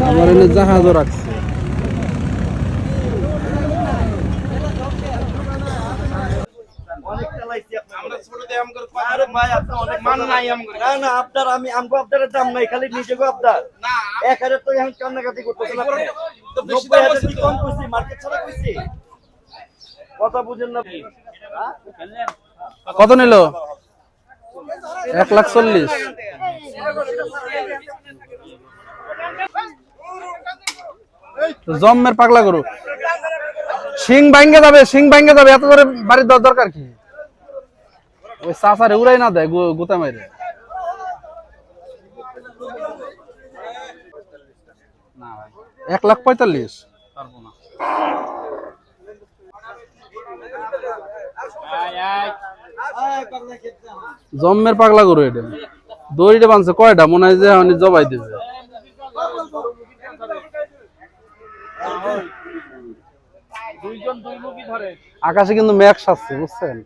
আমার এনে জাহাজও রাখছে। কত নিল? 1,40,000। জম্মের পাগলা গরু, শিং ভাঙ্গে যাবে, শিং ভাঙ্গে যাবে। এত করে বাড়ির দরকার কি? ওই চাচারে উড়াই না দেয় গুতা মাইরে। 1,45,000 পারবো না। জম্মের পাগলা গরু এটা। দড়িটা বানছে কয়টা, মনে হয় যে জবাই দেবে। আকাশে কিন্তু মেঘ সাজছে, বুঝছেন?